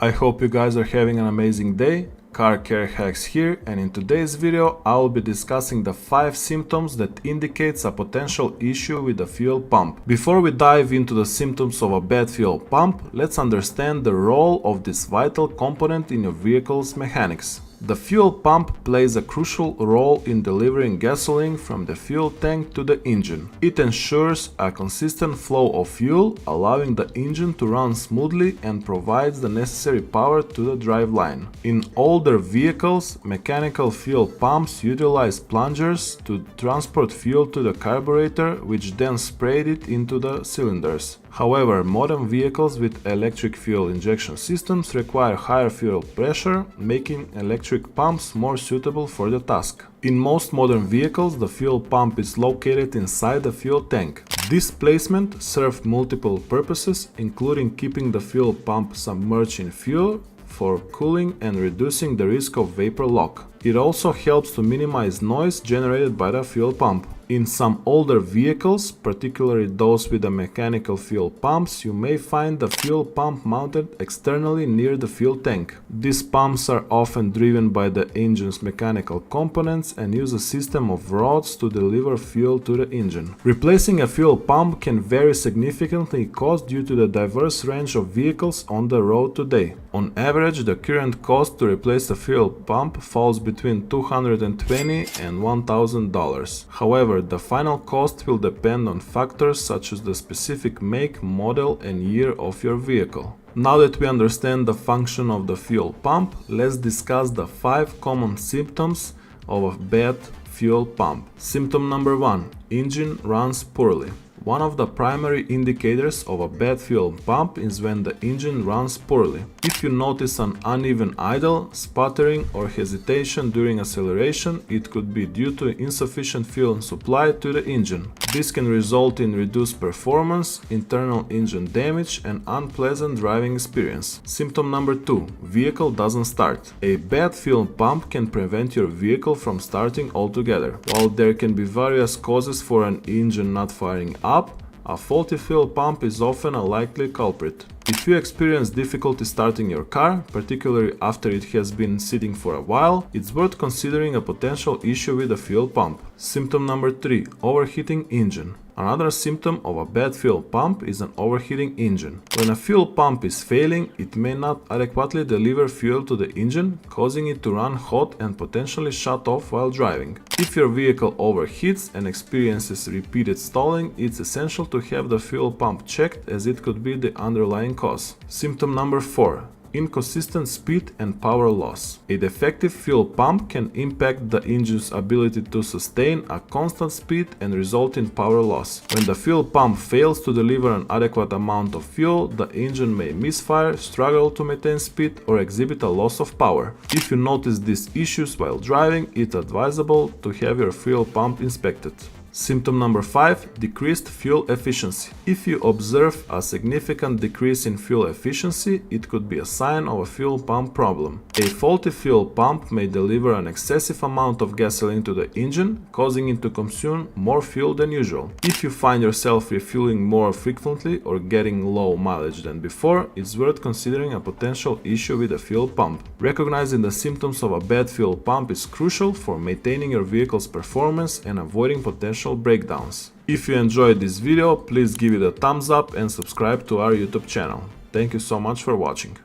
I hope you guys are having an amazing day. Car Care Hacks here, and in today's video I will be discussing the 5 symptoms that indicates a potential issue with the fuel pump. Before we dive into the symptoms of a bad fuel pump, let's understand the role of this vital component in your vehicle's mechanics. The fuel pump plays a crucial role in delivering gasoline from the fuel tank to the engine. It ensures a consistent flow of fuel, allowing the engine to run smoothly and provides the necessary power to the driveline. In older vehicles, mechanical fuel pumps utilize plungers to transport fuel to the carburetor, which then sprayed it into the cylinders. However, modern vehicles with electric fuel injection systems require higher fuel pressure, making electric pumps more suitable for the task. In most modern vehicles, the fuel pump is located inside the fuel tank. This placement serves multiple purposes, including keeping the fuel pump submerged in fuel for cooling and reducing the risk of vapor lock. It also helps to minimize noise generated by the fuel pump. In some older vehicles, particularly those with the mechanical fuel pumps, you may find the fuel pump mounted externally near the fuel tank. These pumps are often driven by the engine's mechanical components and use a system of rods to deliver fuel to the engine. Replacing a fuel pump can vary significantly in cost due to the diverse range of vehicles on the road today. On average, the current cost to replace a fuel pump falls between $220 and $1,000. However, the final cost will depend on factors such as the specific make, model, and year of your vehicle. Now that we understand the function of the fuel pump, let's discuss the 5 common symptoms of a bad fuel pump. Symptom number 1. Engine runs poorly. One of the primary indicators of a bad fuel pump is when the engine runs poorly. If you notice an uneven idle, sputtering, or hesitation during acceleration, it could be due to insufficient fuel supply to the engine. This can result in reduced performance, internal engine damage, and unpleasant driving experience. Symptom number 2. Vehicle doesn't start. A bad fuel pump can prevent your vehicle from starting altogether. While there can be various causes for an engine not firing up, a faulty fuel pump is often a likely culprit. If you experience difficulty starting your car, particularly after it has been sitting for a while, it's worth considering a potential issue with the fuel pump. Symptom number 3. Overheating engine. Another symptom of a bad fuel pump is an overheating engine. When a fuel pump is failing, it may not adequately deliver fuel to the engine, causing it to run hot and potentially shut off while driving. If your vehicle overheats and experiences repeated stalling, it's essential to have the fuel pump checked, as it could be the underlying cause. Symptom number 4. Inconsistent speed and power loss. A defective fuel pump can impact the engine's ability to sustain a constant speed and result in power loss. When the fuel pump fails to deliver an adequate amount of fuel, the engine may misfire, struggle to maintain speed, or exhibit a loss of power. If you notice these issues while driving, it's advisable to have your fuel pump inspected. Symptom number 5. Decreased fuel efficiency. If you observe a significant decrease in fuel efficiency, it could be a sign of a fuel pump problem. A faulty fuel pump may deliver an excessive amount of gasoline to the engine, causing it to consume more fuel than usual. If you find yourself refueling more frequently or getting low mileage than before, it's worth considering a potential issue with the fuel pump. Recognizing the symptoms of a bad fuel pump is crucial for maintaining your vehicle's performance and avoiding potential breakdowns. If you enjoyed this video, please give it a thumbs up and subscribe to our YouTube channel. Thank you so much for watching.